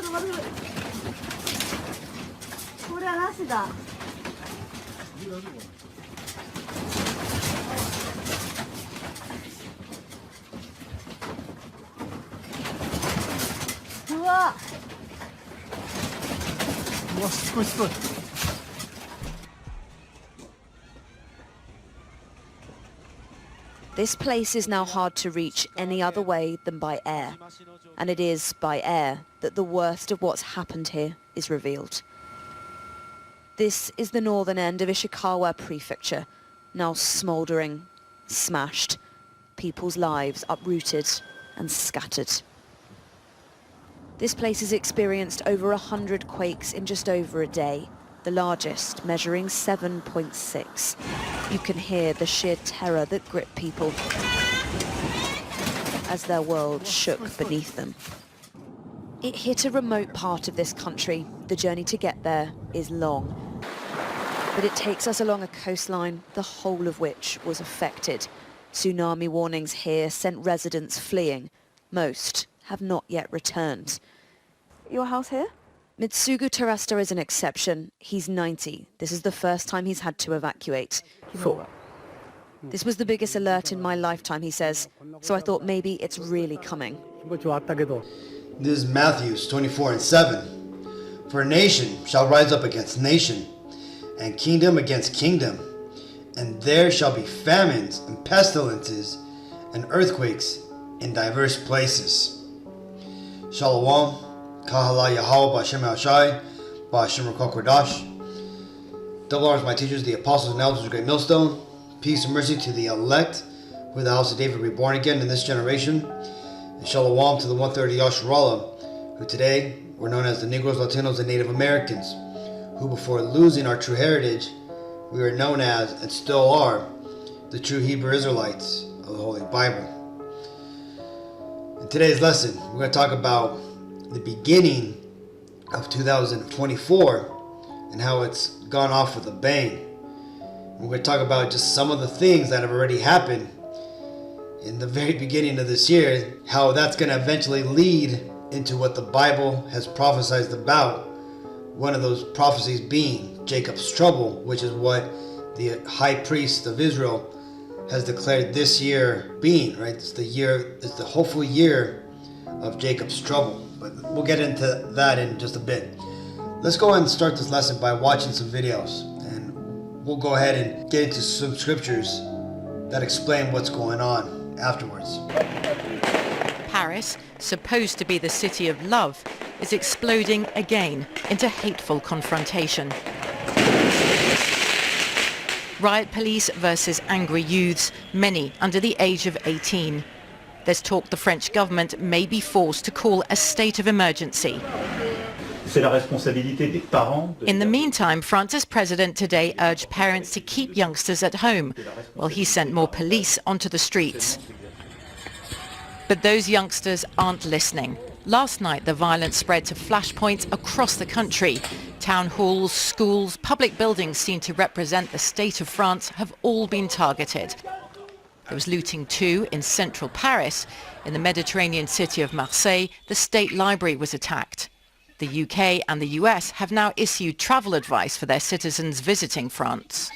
これはなしだ。うわ。うわ、すごいすごい。This place is now hard to reach any other way than by air. And it is by air that the worst of what's happened here is revealed. This is the northern end of Ishikawa Prefecture, now smouldering, smashed, people's lives uprooted and scattered. This place has experienced over 100 quakes in just over a day, the largest measuring 7.6. You can hear the sheer terror that gripped people as their world shook beneath them. It hit a remote part of this country. The journey to get there is long. But it takes us along a coastline, the whole of which was affected. Tsunami warnings here sent residents fleeing. Most have not yet returned. Your house here? Mitsugu Terasta is an exception. He's 90. This is the first time he's had to evacuate. This was the biggest alert in my lifetime, he says, so I thought maybe it's really coming. This is Matthew 24:7. For nation shall rise up against nation, and kingdom against kingdom, and there shall be famines and pestilences and earthquakes in diverse places. Shalom, Kahala Yahweh B'Shem Hashai, B'Shem Ruach HaKodesh. Double honors my teachers, the apostles and elders of Great Millstone. Peace and mercy to the elect, who the house of David be born again in this generation. And shalom to the 130 Yasharallah, who today were known as the Negroes, Latinos, and Native Americans, who before losing our true heritage, we were known as, and still are, the true Hebrew Israelites of the Holy Bible. In today's lesson, we're going to talk about the beginning of 2024 and how it's gone off with a bang. We're going to talk about just some of the things that have already happened in the very beginning of this year, how that's going to eventually lead into what the Bible has prophesied about. One of those prophecies being Jacob's trouble, which is what the high priest of Israel has declared this year being, right? It's the hopeful year of Jacob's trouble. But we'll get into that in just a bit. Let's go ahead and start this lesson by watching some videos, and we'll go ahead and get into some scriptures that explain what's going on afterwards. Paris, supposed to be the city of love, is exploding again into hateful confrontation. Riot police versus angry youths, many under the age of 18. There's talk the French government may be forced to call a state of emergency. In the meantime, France's president today urged parents to keep youngsters at home, while he sent more police onto the streets. But those youngsters aren't listening. Last night, the violence spread to flashpoints across the country. Town halls, schools, public buildings seen to represent the state of France have all been targeted. There was looting too in central Paris. In the Mediterranean city of Marseille, the state library was attacked. The UK and the US have now issued travel advice for their citizens visiting France.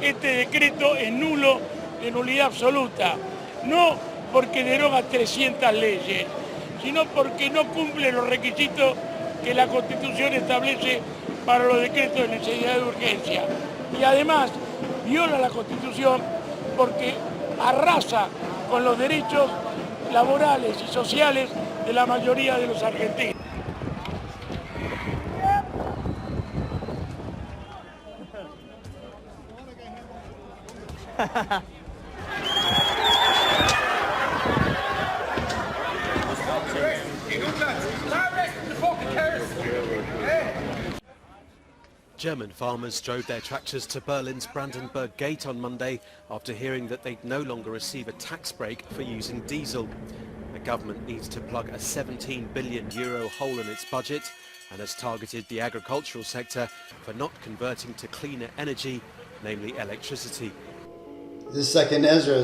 este decreto es nulo, de nulidad absoluta. No porque deroga 300 leyes, sino porque no cumple los requisitos que la Constitución establece para los decretos de necesidad de urgencia. Y además viola la Constitución porque arrasa con los derechos laborales y sociales de la mayoría de los argentinos. German farmers drove their tractors to Berlin's Brandenburg Gate on Monday after hearing that they'd no longer receive a tax break for using diesel. The government needs to plug a €17 billion hole in its budget and has targeted the agricultural sector for not converting to cleaner energy, namely electricity. This is 2 Ezra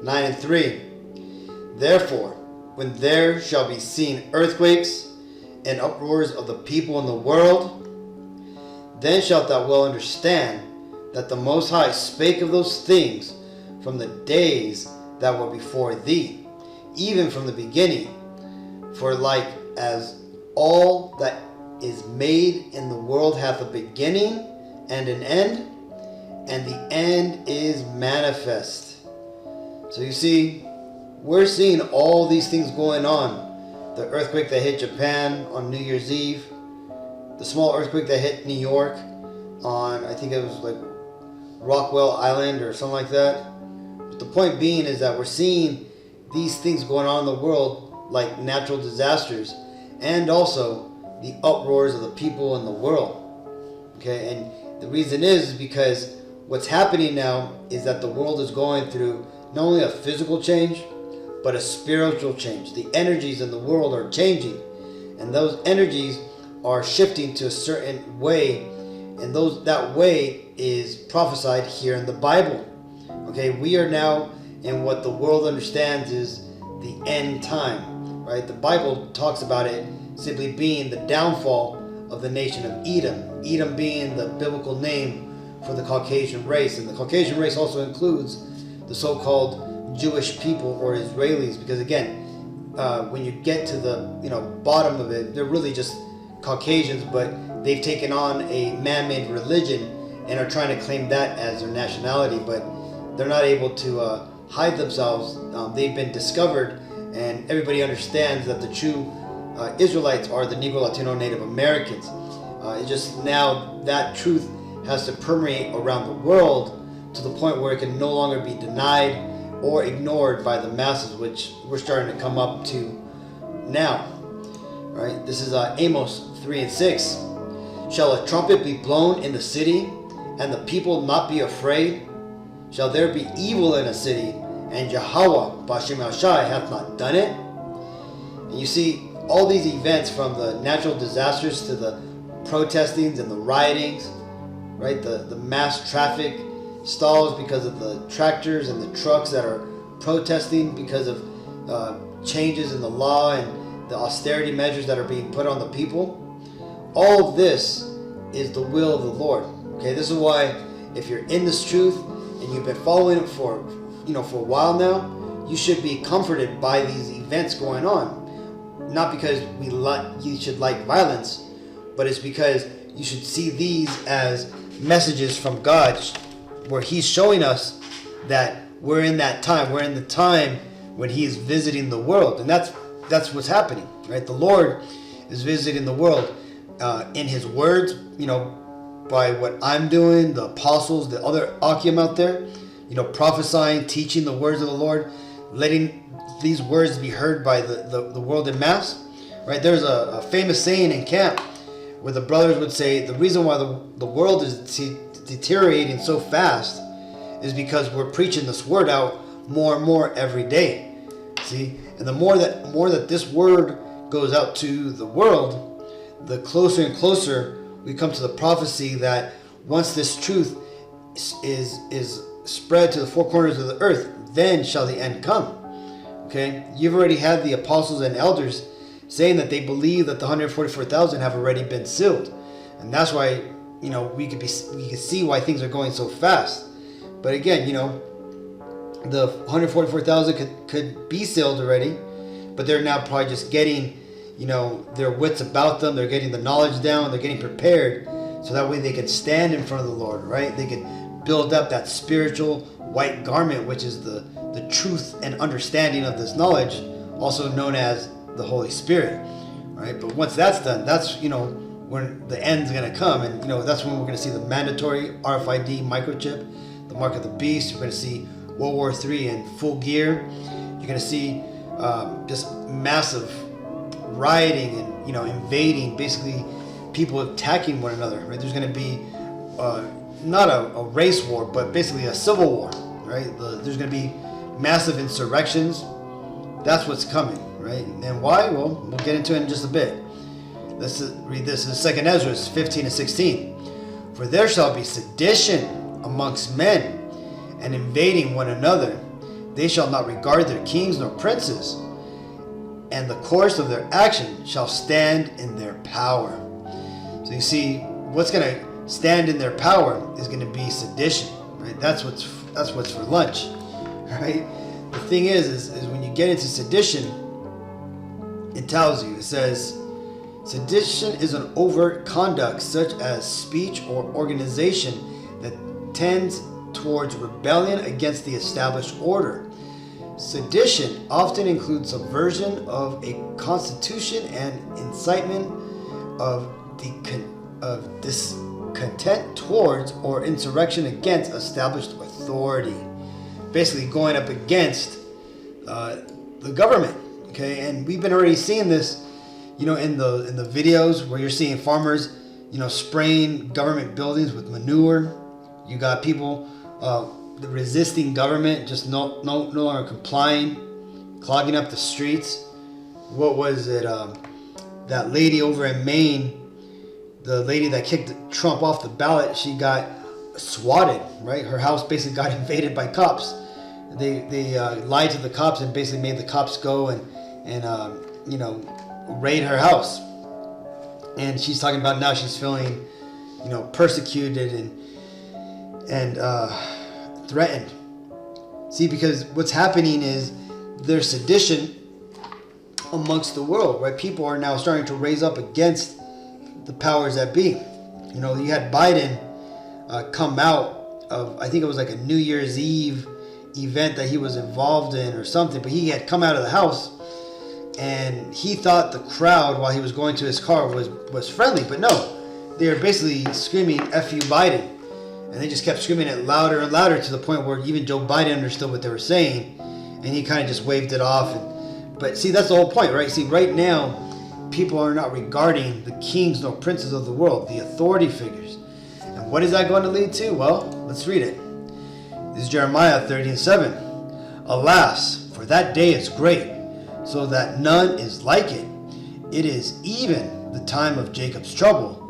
9:3. Therefore, when there shall be seen earthquakes and uproars of the people in the world, then shalt thou well understand that the Most High spake of those things from the days that were before thee, even from the beginning. For like as all that is made in the world hath a beginning and an end, and the end is manifest. So you see, we're seeing all these things going on. The earthquake that hit Japan on New Year's Eve, the small earthquake that hit New York on, I think it was like Rockwell Island or something like that. But the point being is that we're seeing these things going on in the world, like natural disasters, and also the uproars of the people in the world. Okay, and the reason is because what's happening now is that the world is going through not only a physical change, but a spiritual change. The energies in the world are changing, and those energies are shifting to a certain way, and that way is prophesied here in the Bible. Okay, we are now in what the world understands is the end time, right? The Bible talks about it simply being the downfall of the nation of Edom. Edom being the biblical name for the Caucasian race, and the Caucasian race also includes the so-called Jewish people or Israelis, because again, when you get to the bottom of it, they're really just Caucasians, but they've taken on a man-made religion and are trying to claim that as their nationality, but they're not able to hide themselves. They've been discovered, and everybody understands that the true Israelites are the Negro, Latino, Native Americans. It's just now that truth has to permeate around the world to the point where it can no longer be denied or ignored by the masses, which we're starting to come up to now. Right? This is Amos 3:6. Shall a trumpet be blown in the city, and the people not be afraid? Shall there be evil in a city, and Yahweh Bashem Yashai hath not done it? And you see all these events, from the natural disasters to the protestings and the riotings, right? The mass traffic stalls because of the tractors and the trucks that are protesting because of changes in the law and the austerity measures that are being put on the people. All of this is the will of the Lord. Okay, this is why if you're in this truth and you've been following it for a while now, you should be comforted by these events going on. Not because you should like violence, but it's because you should see these as messages from God, where He's showing us that we're in that time. We're in the time when He is visiting the world, and that's what's happening, right? The Lord is visiting the world in His words, by what I'm doing, the apostles, the other Akim out there, prophesying, teaching the words of the Lord, letting these words be heard by the world in mass, right? There's a famous saying in camp where the brothers would say the reason why the world is deteriorating so fast is because we're preaching this word out more and more every day. See, and the more that this word goes out to the world, the closer and closer we come to the prophecy that once this truth is spread to the four corners of the earth, then shall the end come. Okay, you've already had the apostles and elders saying that they believe that the 144,000 have already been sealed, and that's why we could see why things are going so fast. But again, the 144,000 could be sealed already, but they're now probably just getting, their wits about them. They're getting the knowledge down. They're getting prepared, so that way they can stand in front of the Lord, right? They can build up that spiritual white garment, which is the truth and understanding of this knowledge, also known as the Holy Spirit, right? But once that's done, that's when the end's gonna come, and that's when we're gonna see the mandatory RFID microchip, the mark of the beast. You're gonna see World War III in full gear. You're gonna see just massive rioting and invading, basically people attacking one another, right? There's gonna be not a race war, but basically a civil war, right? There's gonna be massive insurrections. That's what's coming, right? And why? Well, we'll get into it in just a bit. Let's read this in 2 Ezra 15 and 16. For there shall be sedition amongst men, and invading one another. They shall not regard their kings nor princes, and the course of their action shall stand in their power. So you see, what's going to stand in their power is going to be sedition, right? That's what's for lunch, right? The thing is when you get into sedition, it tells you, it says, sedition is an overt conduct such as speech or organization that tends towards rebellion against the established order. Sedition often includes subversion of a constitution and incitement of discontent towards or insurrection against established authority. Basically going up against the government. Okay, and we've been already seeing this, in the videos where you're seeing farmers, spraying government buildings with manure. You got people resisting government, just no longer complying, clogging up the streets. What was it? That lady over in Maine, the lady that kicked Trump off the ballot, she got swatted, right? Her house basically got invaded by cops. They lied to the cops and basically made the cops go and raid her house. And she's talking about now she's feeling, persecuted and threatened. See, because what's happening is there's sedition amongst the world, right? People are now starting to raise up against the powers that be. You had Biden come out of, I think it was like a New Year's Eve event that he was involved in or something, but he had come out of the house and he thought the crowd while he was going to his car was friendly, but no, they were basically screaming "F you, Biden," and they just kept screaming it louder and louder to the point where even Joe Biden understood what they were saying, and he kind of just waved it off. But see, that's the whole point, right? See, right now people are not regarding the kings nor princes of the world, the authority figures. And what is that going to lead to? Well, let's read it. This is Jeremiah 30:7. Alas, for that day is great, so that none is like it. It is even the time of Jacob's trouble,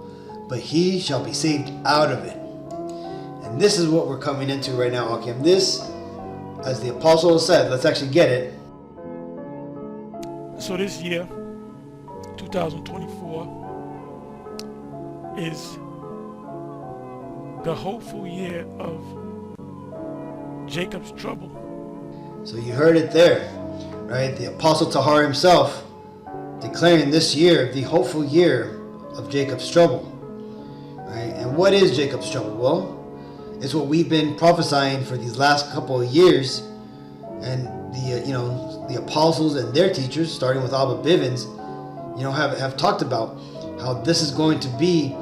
but he shall be saved out of it. And this is what we're coming into right now, Akim. This, as the apostle said, let's actually get it. So this year, 2024, is the hopeful year of Jacob's trouble. So you heard it there, right? The Apostle Tahar himself declaring this year the hopeful year of Jacob's trouble, right? And what is Jacob's trouble? Well, it's what we've been prophesying for these last couple of years, and the apostles and their teachers, starting with Abba Bivens, have talked about how this is going to be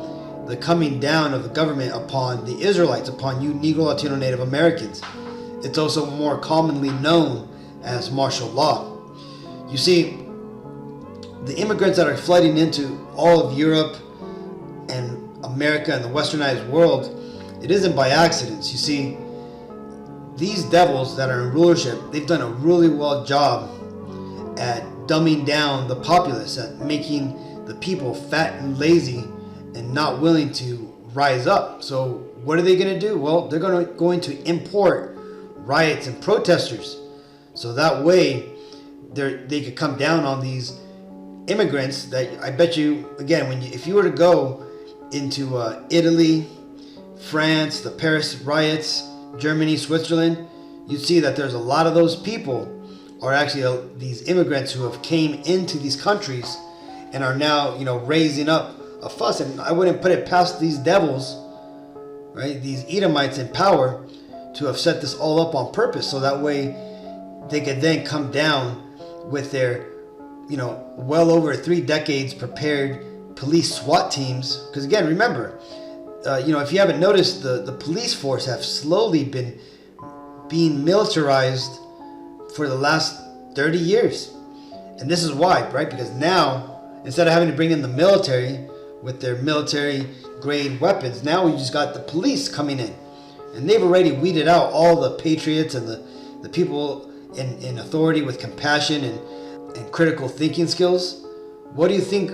the coming down of the government upon the Israelites, upon you Negro, Latino, Native Americans. It's also more commonly known as martial law. You see, the immigrants that are flooding into all of Europe and America and the westernized world, it isn't by accident. You see, these devils that are in rulership, they've done a really well job at dumbing down the populace, at making the people fat and lazy and not willing to rise up. So what are they going to do? Well, they're going to import riots and protesters, so that way they could come down on these immigrants. That I bet you, again, if you were to go into Italy, France, the Paris riots, Germany, Switzerland, you'd see that there's a lot of those people are actually these immigrants who have came into these countries and are now, raising up a fuss. And I wouldn't put it past these devils, right? These Edomites in power to have set this all up on purpose, so that way they could then come down with their, well over 3 decades prepared police SWAT teams. Because again, remember, if you haven't noticed, the police force have slowly been being militarized for the last 30 years. And this is why, right? Because now, instead of having to bring in the military with their military grade weapons, now we just got the police coming in. And they've already weeded out all the patriots and the people in authority with compassion and critical thinking skills. What do you think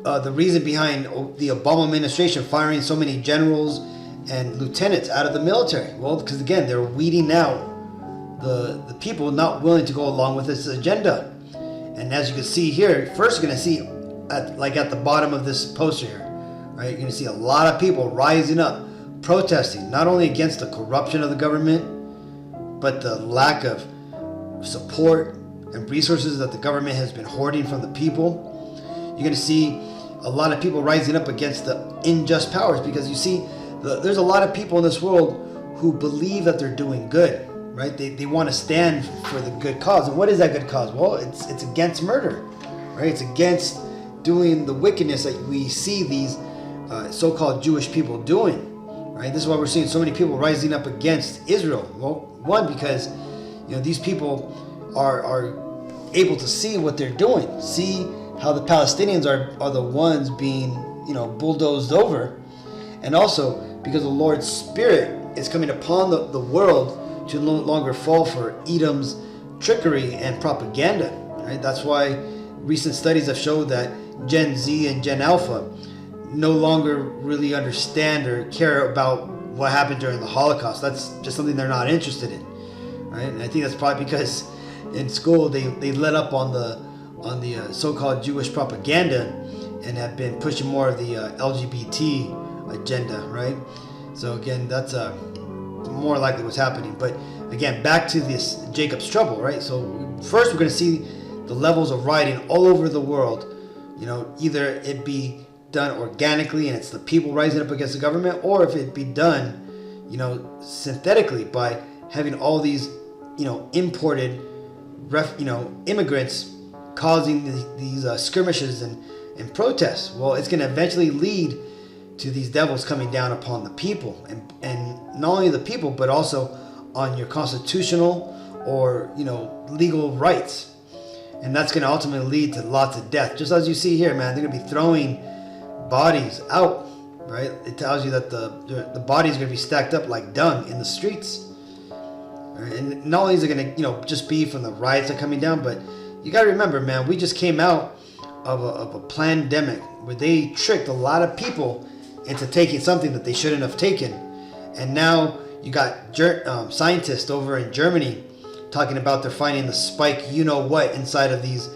the reason behind the Obama administration firing so many generals and lieutenants out of the military? Well, because again, they're weeding out the people not willing to go along with this agenda. And as you can see here, first you're going to see at the bottom of this poster here, right? You're going to see a lot of people rising up, protesting, not only against the corruption of the government, but the lack of support and resources that the government has been hoarding from the people. You're going to see a lot of people rising up against the unjust powers, because you see, there's a lot of people in this world who believe that they're doing good, right? They want to stand for the good cause. And what is that good cause? Well, it's against murder, right? It's against doing the wickedness that we see these so-called Jewish people doing, right? This is why we're seeing so many people rising up against Israel. Well, one, because these people are able to see what they're doing, see how the Palestinians are the ones being bulldozed over, and also because the Lord's Spirit is coming upon the world to no longer fall for Edom's trickery and propaganda, right? That's why recent studies have showed that Gen Z and Gen Alpha no longer really understand or care about what happened during the Holocaust. That's just something they're not interested in, right? And I think that's probably because in school they let up on the so-called Jewish propaganda and have been pushing more of the LGBT agenda, right? So again, that's more likely what's happening. But again, back to this Jacob's trouble, right? So first we're going to see the levels of rioting all over the world. Either it be done organically and it's the people rising up against the government, or if it be done, synthetically by having all these, imported, immigrants causing these skirmishes and protests. Well, it's going to eventually lead to these devils coming down upon the people, and not only the people, but also on your constitutional or legal rights. And that's going to ultimately lead to lots of death. Just as you see here, man, they're going to be throwing bodies out, right? It tells you that the bodies are going to be stacked up like dung in the streets. Right? And not only is it going to, just be from the riots that are coming down, but you got to remember, man, we just came out of a pandemic where they tricked a lot of people into taking something that they shouldn't have taken. And now you got scientists over in Germany talking about they're finding the spike what inside of these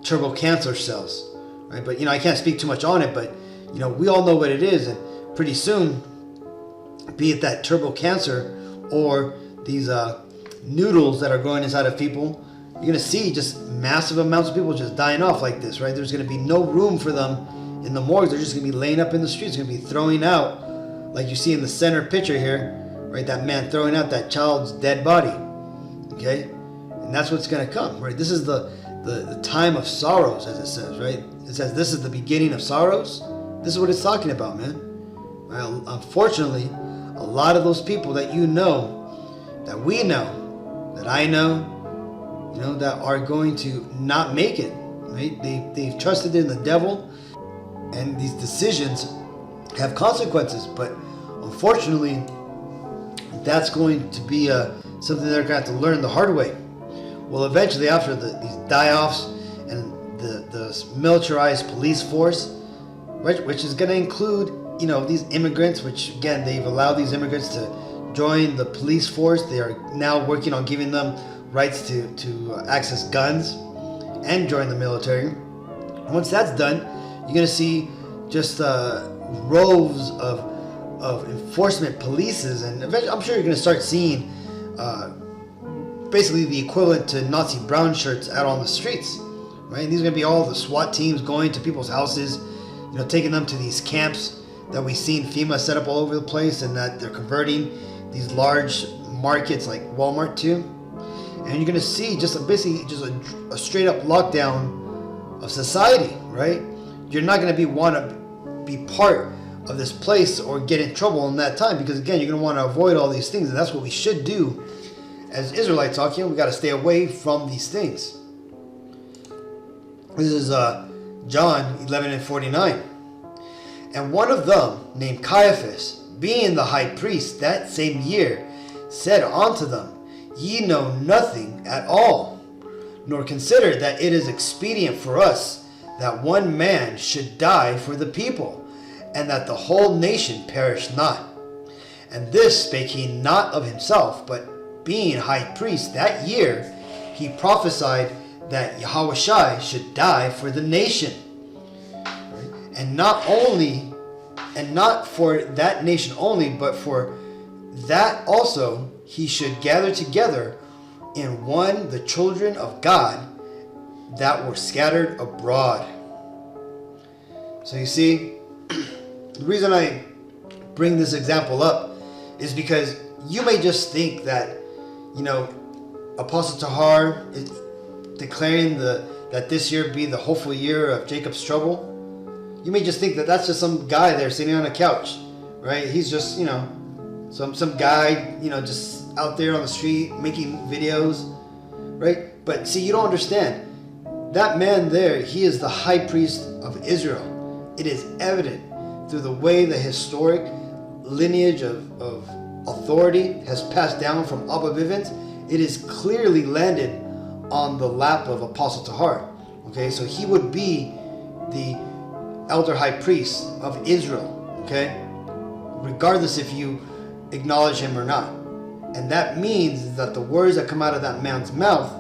turbo cancer cells, right? But I can't speak too much on it, but we all know what it is, and pretty soon, be it that turbo cancer or these noodles that are growing inside of people, you're going to see just massive amounts of people just dying off like this, right? There's going to be no room for them in the morgues. They're just going to be laying up in the streets. They're going to be throwing out, like you see in the center picture here, right? That man throwing out that child's dead body, okay? And that's what's going to come, right? This is the time of sorrows, as it says, right? It says this is the beginning of sorrows. This is what it's talking about, man. Well, unfortunately, a lot of those people that that we know, that I know, that are going to not make it, right? They've trusted in the devil, and these decisions have consequences. But unfortunately, that's going to be something they're going to have to learn the hard way. Well, eventually, after these die-offs and the militarized police force, right, which is going to include, these immigrants, which again, they've allowed these immigrants to join the police force. They are now working on giving them rights to access guns and join the military. Once that's done, you're going to see just rows of of enforcement polices, and eventually I'm sure you're going to start seeing basically the equivalent to Nazi brown shirts out on the streets, right? And these are going to be all the SWAT teams going to people's houses, taking them to these camps that we've seen FEMA set up all over the place, and that they're converting these large markets like Walmart to. And you're going to see basically a straight up lockdown of society, right? You're not going to want to be part of this place or get in trouble in that time, because again, you're going to want to avoid all these things, and that's what we should do as Israelites. We got to stay away from these things. This is John 11:49. And one of them, named Caiaphas, being the high priest that same year, said unto them, Ye know nothing at all, nor consider that it is expedient for us that one man should die for the people, and that the whole nation perish not. And this spake he not of himself, but being high priest that year, he prophesied that Yahushua should die for the nation. And not for that nation only, but for that also he should gather together in one the children of God that were scattered abroad. So you see, the reason I bring this example up is because you may just think that, Apostle Tahar is declaring that this year be the hopeful year of Jacob's trouble. You may just think that that's just some guy there sitting on a couch, right? He's just, some guy, just out there on the street making videos, right? But see, you don't understand. That man there, he is the high priest of Israel. It is evident through the way the historic lineage of authority has passed down from Abba Bivens. It is clearly landed on the lap of Apostle Tahar. Okay, so he would be the elder high priest of Israel, okay, regardless if you acknowledge him or not. And that means that the words that come out of that man's mouth,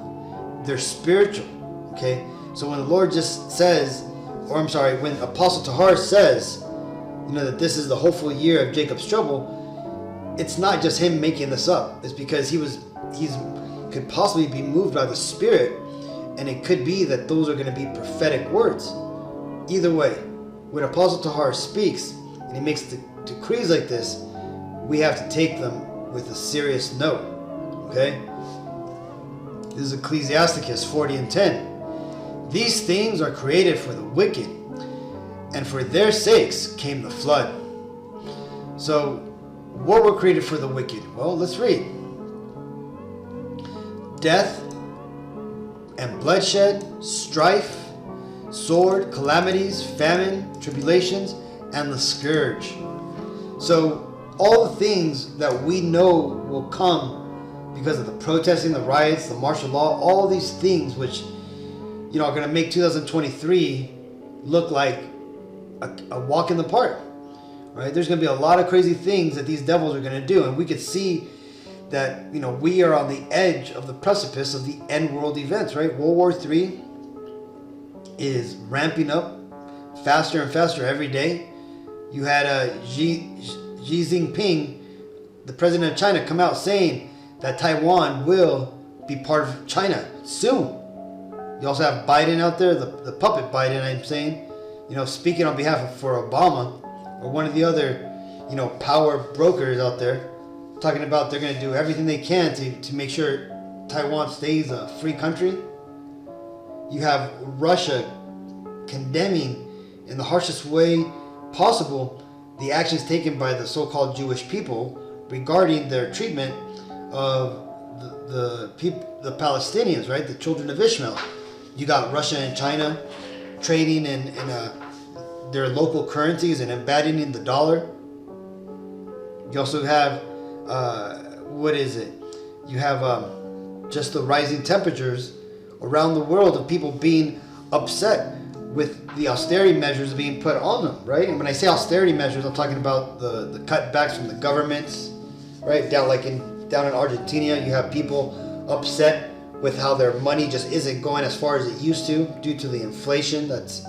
they're spiritual, okay? So when the Lord just says, when Apostle Tahar says, that this is the hopeful year of Jacob's trouble, it's not just him making this up. It's because he could possibly be moved by the Spirit, and it could be that those are going to be prophetic words. Either way, when Apostle Tahar speaks and he makes decrees like this, we have to take them with a serious note. Okay? This is Ecclesiasticus 40:10. These things are created for the wicked, and for their sakes came the flood. So, what were created for the wicked? Well, let's read. Death and bloodshed, strife, sword, calamities, famine, tribulations, and the scourge. So all the things that we know will come because of the protesting, the riots, the martial law, all these things which are going to make 2023 look like a walk in the park, right? There's going to be a lot of crazy things that these devils are going to do, and we could see that we are on the edge of the precipice of the end world events, right? World War III is ramping up faster and faster every day. You had Xi Jinping, the president of China, come out saying that Taiwan will be part of China soon. You also have Biden out there, the puppet Biden, I'm saying, speaking on behalf for Obama or one of the other, power brokers out there, talking about they're going to do everything they can to make sure Taiwan stays a free country. You have Russia condemning in the harshest way possible the actions taken by the so-called Jewish people regarding their treatment of the Palestinians, right? The children of Ishmael. You got Russia and China trading in their local currencies and embedding the dollar. You also have you have just the rising temperatures around the world of people being upset with the austerity measures being put on them, right? And when I say austerity measures, I'm talking about the cutbacks from the governments, right? Down in Argentina, you have people upset with how their money just isn't going as far as it used to due to the inflation that's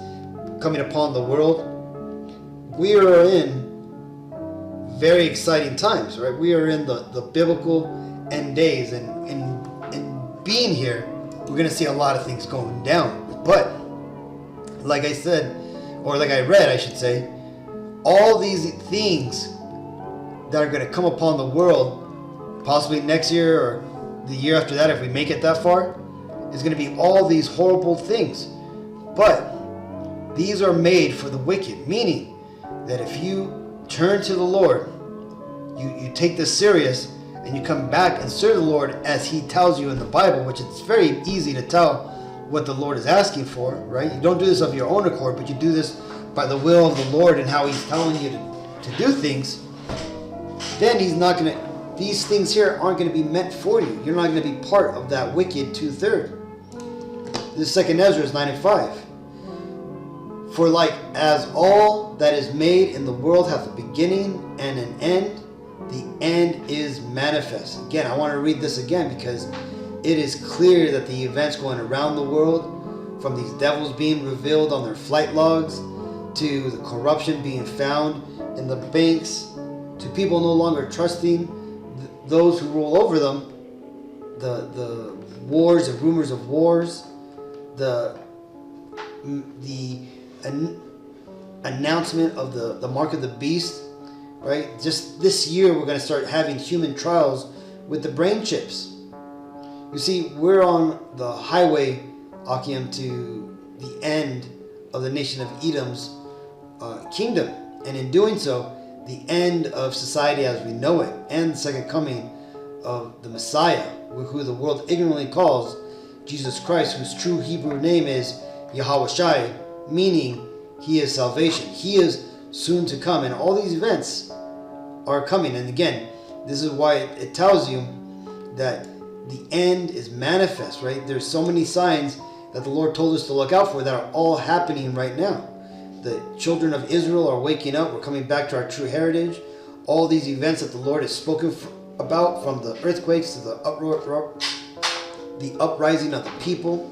coming upon the world. We are in very exciting times, right? We are in the biblical end days, and being here, we're going to see a lot of things going down. But like I said, or like I read, I should say, all these things that are going to come upon the world, possibly next year or the year after that, if we make it that far, is going to be all these horrible things. But these are made for the wicked, meaning that if you turn to the Lord, you take this serious, and you come back and serve the Lord as He tells you in the Bible, which it's very easy to tell what the Lord is asking for, right? You don't do this of your own accord, but you do this by the will of the Lord and how He's telling you to do things. Then He's not going to, these things here aren't going to be meant for you. You're not going to be part of that wicked 2/3. This is 2 Ezra 9:5. For like as all that is made in the world hath a beginning and an end, the end is manifest. Again, I want to read this again because it is clear that the events going around the world, from these devils being revealed on their flight logs, to the corruption being found in the banks, to people no longer trusting those who rule over them, the wars, the rumors of wars, the announcement of the mark of the beast, right? Just this year we're going to start having human trials with the brain chips. You see, we're on the highway, Akim, to the end of the nation of Edom's kingdom, and in doing so, the end of society as we know it, and the second coming of the Messiah, who the world ignorantly calls Jesus Christ, whose true Hebrew name is Yahweh Shai, meaning He is salvation. He is soon to come, and all these events are coming. And again, this is why it tells you that the end is manifest, right? There's so many signs that the Lord told us to look out for that are all happening right now. The children of Israel are waking up. We're coming back to our true heritage. All these events that the Lord has spoken about, from the earthquakes to the uprising of the people,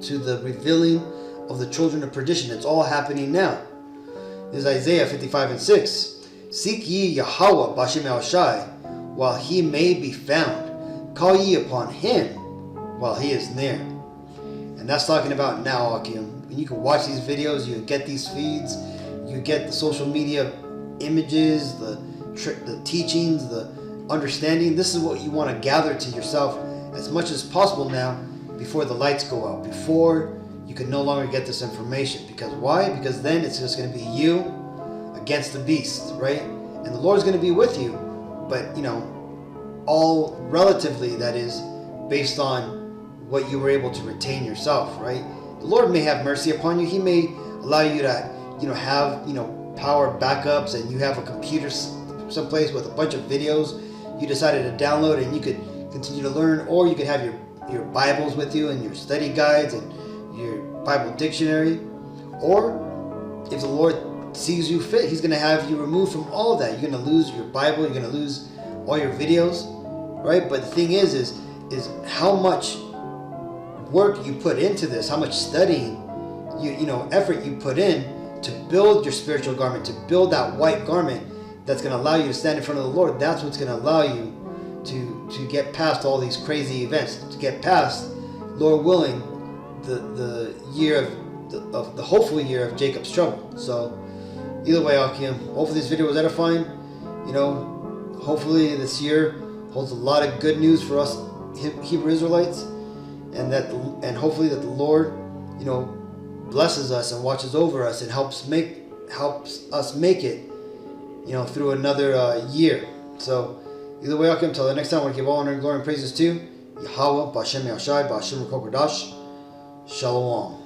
to the revealing of the children of perdition. It's all happening now. This is Isaiah 55:6. Seek ye Yahweh Bashem El Shai, while He may be found. Call ye upon Him while He is near. And that's talking about now, Akim. And you can watch these videos, you get these feeds, you get the social media images, the teachings, the understanding. This is what you want to gather to yourself as much as possible now, before the lights go out, before you can no longer get this information. Because why? Because then it's just going to be you against the beast, right? And the Lord's going to be with you, but all relatively, that is based on what you were able to retain yourself, right? The Lord may have mercy upon you. He may allow you to have power backups, and you have a computer someplace with a bunch of videos you decided to download, and you could continue to learn, or you could have your Bibles with you and your study guides and your Bible dictionary. Or if the Lord sees you fit, He's going to have you removed from all of that. You're going to lose your Bible, you're going to lose all your videos, right? But the thing is how much work you put into this, how much studying, effort you put in to build your spiritual garment, to build that white garment that's going to allow you to stand in front of the Lord. That's what's going to allow you to get past all these crazy events, to get past, Lord willing, the year of the hopeful year of Jacob's trouble. So either way, Akim, hopefully this video was edifying. Hopefully this year holds a lot of good news for us Hebrew Israelites, and hopefully that the Lord blesses us and watches over us and helps us make it through another year. So either way, Akim, until the next time, I want to give all honor and glory and praises to Yahweh Bashem Yashai Bashem Kokodash. Shalom.